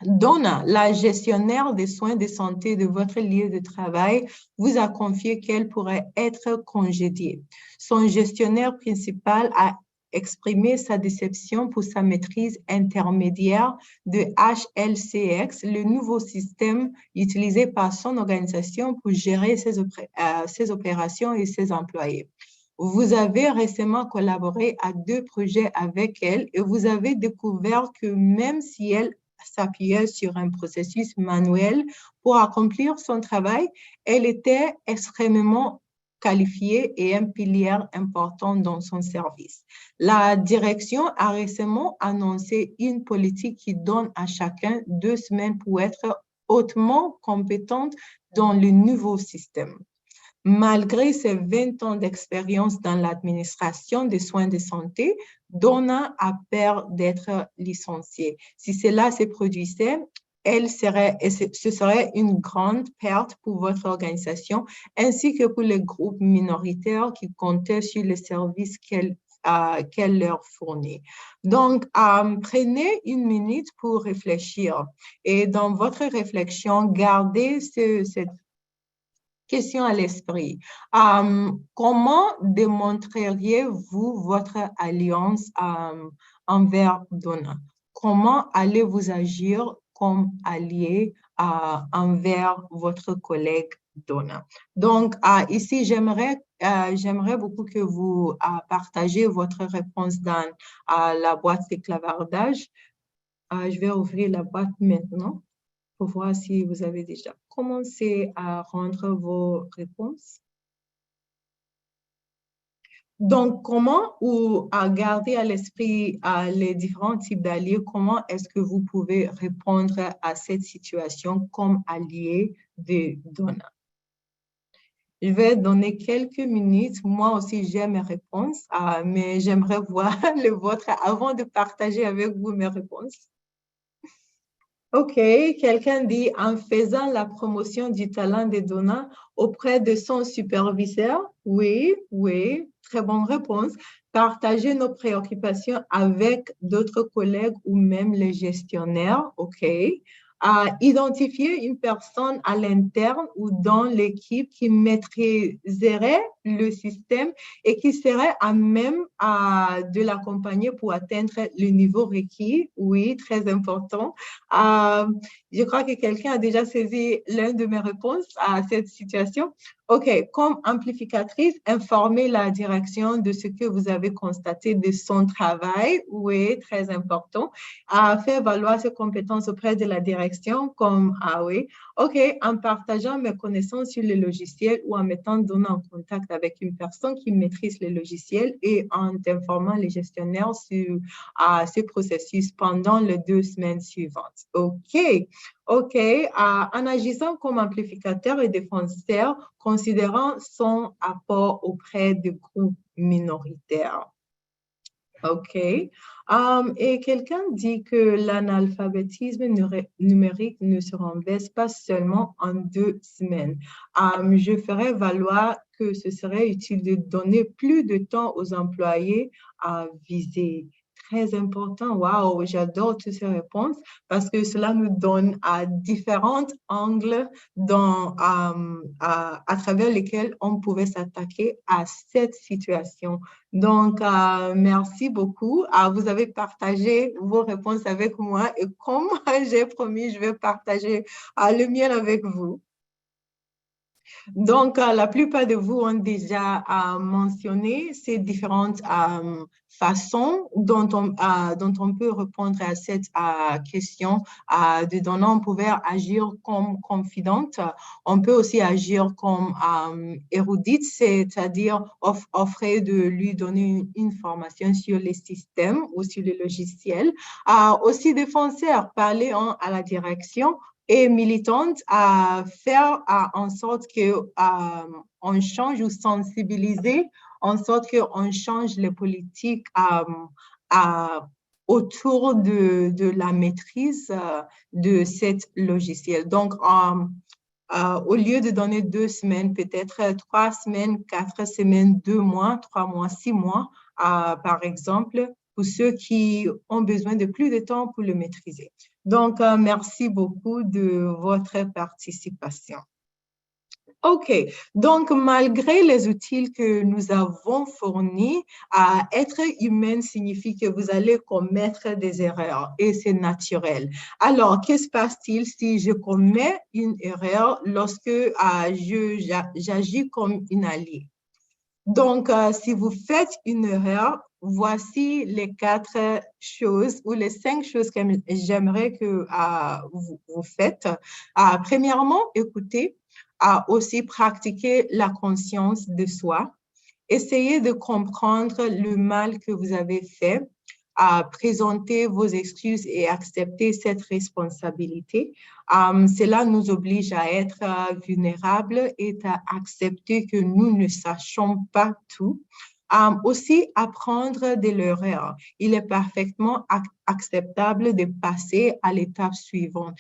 Donna, la gestionnaire des soins de santé de votre lieu de travail, vous a confié qu'elle pourrait être congédiée. Son gestionnaire principal a exprimé sa déception pour sa maîtrise intermédiaire de HLCX, le nouveau système utilisé par son organisation pour gérer ses opérations et ses employés. Vous avez récemment collaboré à 2 projets avec elle et vous avez découvert que même si elle s'appuyait sur un processus manuel pour accomplir son travail, elle était extrêmement qualifiée et un pilier important dans son service. La direction a récemment annoncé une politique qui donne à chacun 2 semaines pour être hautement compétente dans le nouveau système. Malgré ses 20 ans d'expérience dans l'administration des soins de santé, Donna a peur d'être licenciée. Si cela se produisait, ce serait une grande perte pour votre organisation ainsi que pour les groupes minoritaires qui comptaient sur les services qu'elle leur fournit. Donc, prenez 1 minute pour réfléchir et dans votre réflexion, gardez cette question à l'esprit. Comment démontreriez-vous votre alliance envers Donna? Comment allez-vous agir comme allié envers votre collègue Donna? Donc, ici, j'aimerais beaucoup que vous partagez votre réponse dans la boîte de clavardage. Je vais ouvrir la boîte maintenant pour voir si vous avez déjà commencé à rendre vos réponses. Donc, comment ou à garder à l'esprit les différents types d'alliés, comment est-ce que vous pouvez répondre à cette situation comme allié de Donna? Je vais donner quelques minutes. Moi aussi, j'ai mes réponses, mais j'aimerais voir les vôtres avant de partager avec vous mes réponses. OK, quelqu'un dit en faisant la promotion du talent de Donna auprès de son superviseur. Oui, très bonne réponse. Partager nos préoccupations avec d'autres collègues ou même les gestionnaires. OK. Identifier une personne à l'interne ou dans l'équipe qui maîtriserait le système et qui serait à même de l'accompagner pour atteindre le niveau requis. Oui, très important. Je crois que quelqu'un a déjà saisi l'une de mes réponses à cette situation. OK, comme amplificatrice, informer la direction de ce que vous avez constaté de son travail. Oui, très important. Faire valoir ses compétences auprès de la direction comme, oui. OK, en partageant mes connaissances sur le logiciel ou en mettant Donna en contact avec une personne qui maîtrise le logiciel et en informant les gestionnaires sur ce processus pendant les 2 semaines suivantes. OK. En agissant comme amplificateur et défenseur, considérant son apport auprès de groupes minoritaires. OK. Et quelqu'un dit que l'analphabétisme numérique ne se renverse pas seulement en 2 semaines. Je ferai valoir que ce serait utile de donner plus de temps aux employés à viser. Très important. Wow, j'adore toutes ces réponses parce que cela nous donne différents angles à travers lesquels on pouvait s'attaquer à cette situation. Donc, merci beaucoup. Vous avez partagé vos réponses avec moi et comme j'ai promis, je vais partager le mien avec vous. Donc, la plupart de vous ont déjà mentionné ces différentes façons dont on peut répondre à cette question de Donna. On pouvait agir comme confidente. On peut aussi agir comme érudite, c'est-à-dire offrir de lui donner une formation sur les systèmes ou sur le logiciel. Aussi défenseur, parler à la direction et militante à faire en sorte qu'on change ou sensibiliser, en sorte qu'on change les politiques autour de la maîtrise de cet logiciel. Donc, au lieu de donner 2 semaines, peut-être 3 semaines, 4 semaines, 2 mois, 3 mois, 6 mois, par exemple, pour ceux qui ont besoin de plus de temps pour le maîtriser. Donc, merci beaucoup de votre participation. OK, donc malgré les outils que nous avons fournis, être humain signifie que vous allez commettre des erreurs et c'est naturel. Alors, qu'est-ce qui se passe-t-il si je commets une erreur lorsque j'agis comme une alliée? Donc, si vous faites une erreur, voici les 4 choses ou les 5 choses que j'aimerais que vous faites. Premièrement, écoutez, aussi pratiquer la conscience de soi. Essayez de comprendre le mal que vous avez fait, présenter vos excuses et accepter cette responsabilité. Cela nous oblige à être vulnérables et à accepter que nous ne sachons pas tout. Aussi, apprendre de l'erreur. Il est parfaitement acceptable de passer à l'étape suivante.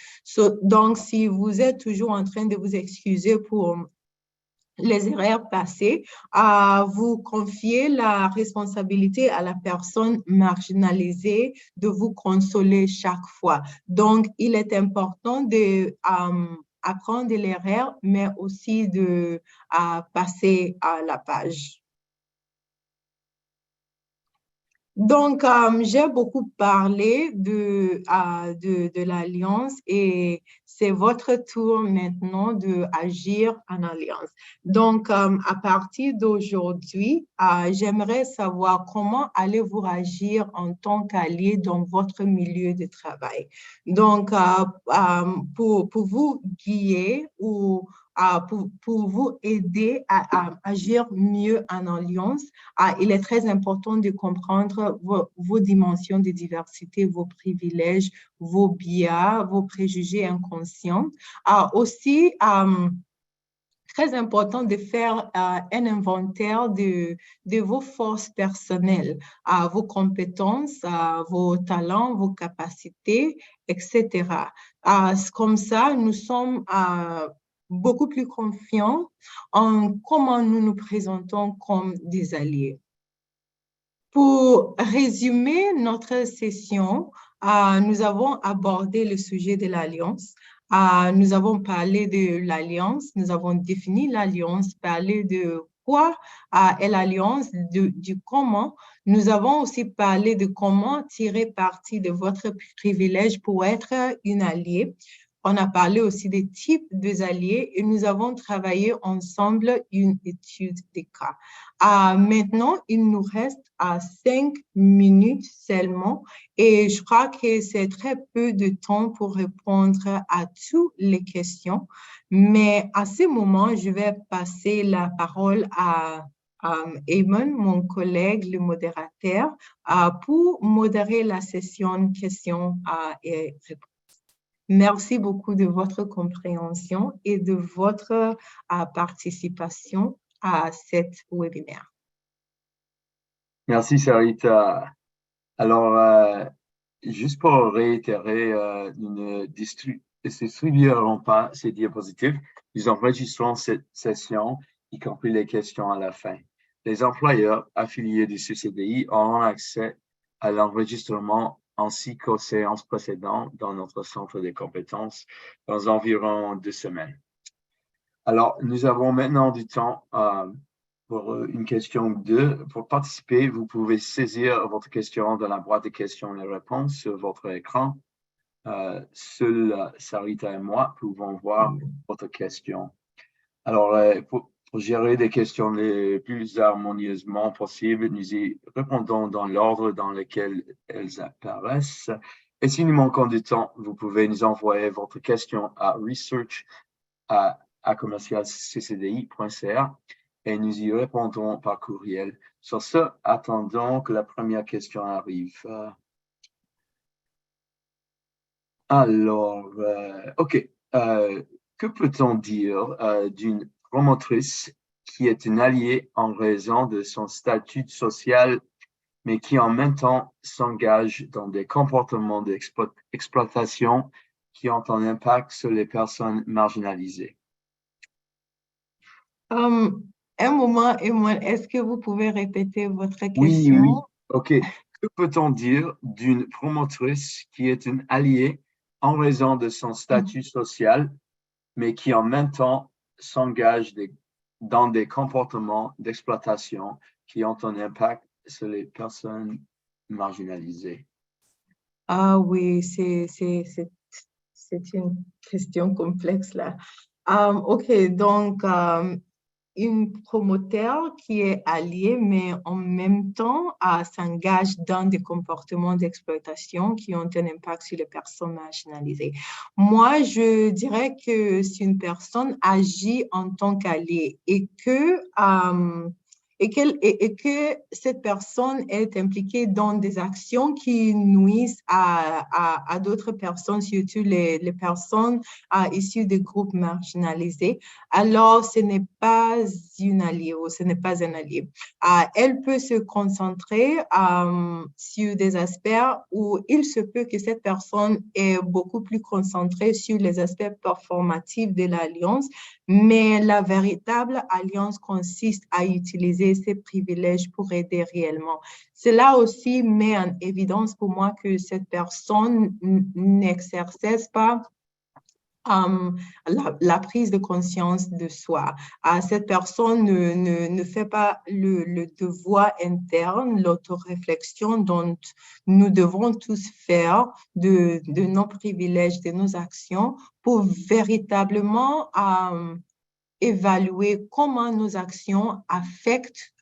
Donc, si vous êtes toujours en train de vous excuser pour les erreurs passées, vous confiez la responsabilité à la personne marginalisée de vous consoler chaque fois. Donc, il est important apprendre de l'erreur, mais aussi de passer à la page. Donc, j'ai beaucoup parlé de l'alliance et c'est votre tour maintenant d'agir en alliance. Donc, à partir d'aujourd'hui, j'aimerais savoir comment allez-vous agir en tant qu'allié dans votre milieu de travail. Donc, pour vous guider ou pour vous aider à agir mieux en alliance, il est très important de comprendre vos dimensions de diversité, vos privilèges, vos biais, vos préjugés inconscients. Aussi, très important de faire un inventaire de vos forces personnelles, vos compétences, vos talents, vos capacités, etc. Comme ça, nous sommes beaucoup plus confiants en comment nous nous présentons comme des alliés. Pour résumer notre session, nous avons abordé le sujet de l'alliance. Nous avons parlé de l'alliance, nous avons défini l'alliance, parlé de quoi est l'alliance, du comment. Nous avons aussi parlé de comment tirer parti de votre privilège pour être une alliée. On a parlé aussi des types d'alliés et nous avons travaillé ensemble une étude des cas. Maintenant, il nous reste 5 minutes seulement et je crois que c'est très peu de temps pour répondre à toutes les questions. Mais à ce moment, je vais passer la parole à Eamon, mon collègue, le modérateur, pour modérer la session questions et réponses. Merci beaucoup de votre compréhension et de votre participation à cet webinaire. Merci, Sarita. Alors, juste pour réitérer, nous ne distribuerons pas ces diapositives. Nous enregistrons cette session, y compris les questions à la fin. Les employeurs affiliés du CCDI auront accès à l'enregistrement ainsi qu'aux séances précédentes dans notre centre de compétences dans environ 2 semaines. Alors, nous avons maintenant du temps pour une question ou deux. Pour participer, vous pouvez saisir votre question dans la boîte de questions et réponses sur votre écran. Seul Sarita et moi pouvons voir votre question. Alors, pour gérer des questions les plus harmonieusement possible, nous y répondons dans l'ordre dans lequel elles apparaissent. Et si nous manquons du temps, vous pouvez nous envoyer votre question à research@commercialccdi.ca et nous y répondrons par courriel. Sur ce, attendons que la première question arrive. Alors, OK. Que peut-on dire d'une promotrice qui est une alliée en raison de son statut social, mais qui en même temps s'engage dans des comportements d'exploitation qui ont un impact sur les personnes marginalisées? Un moment, Eamon, est-ce que vous pouvez répéter votre question? Oui. OK. Que peut-on dire d'une promotrice qui est une alliée en raison de son statut social, mais qui en même temps s'engage dans des comportements d'exploitation qui ont un impact sur les personnes marginalisées? Oui, c'est une question complexe là. OK, donc une promoteur qui est alliée, mais en même temps s'engage dans des comportements d'exploitation qui ont un impact sur les personnes marginalisées. Moi, je dirais que si une personne agit en tant qu'alliée et que cette personne est impliquée dans des actions qui nuisent à d'autres personnes, surtout les personnes issues des groupes marginalisés, alors ce n'est pas une alliée ou ce n'est pas un allié. Elle peut se concentrer sur des aspects où il se peut que cette personne est beaucoup plus concentrée sur les aspects performatifs de l'alliance, mais la véritable alliance consiste à utiliser ses privilèges pour aider réellement. Cela aussi met en évidence pour moi que cette personne n'exerce pas la prise de conscience de soi. Cette personne ne fait pas le devoir interne, l'autoréflexion dont nous devons tous faire de nos privilèges, de nos actions pour véritablement évaluer comment nos actions affectent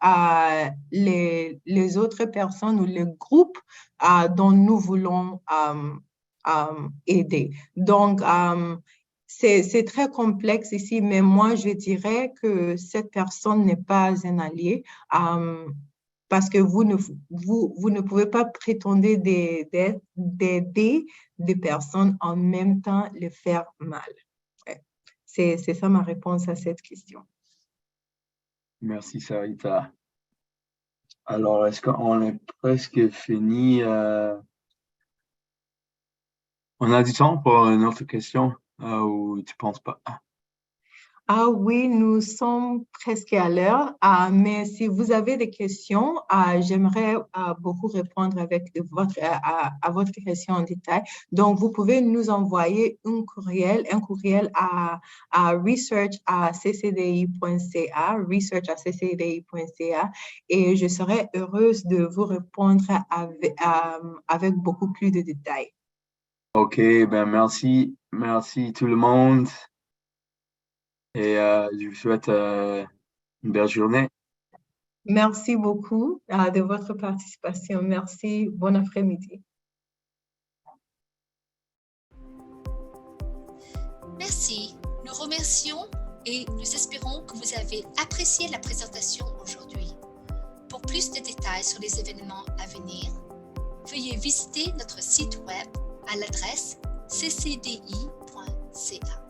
les autres personnes ou les groupes dont nous voulons aider. Donc, c'est très complexe ici, mais moi, je dirais que cette personne n'est pas un allié parce que vous ne pouvez pas prétendre d'aider des personnes en même temps les faire mal. C'est ça ma réponse à cette question. Merci, Sarita. Alors, est-ce qu'on est presque fini? On a du temps pour une autre question ou tu ne penses pas? Oui, nous sommes presque à l'heure, mais si vous avez des questions, j'aimerais beaucoup répondre à votre question en détail. Donc, vous pouvez nous envoyer un courriel à research@ccdi.ca, et je serai heureuse de vous répondre avec beaucoup plus de détails. OK, ben merci tout le monde. Et je vous souhaite une belle journée. Merci beaucoup de votre participation. Merci. Bon après-midi. Merci. Nous remercions et nous espérons que vous avez apprécié la présentation aujourd'hui. Pour plus de détails sur les événements à venir, veuillez visiter notre site web à l'adresse ccdi.ca.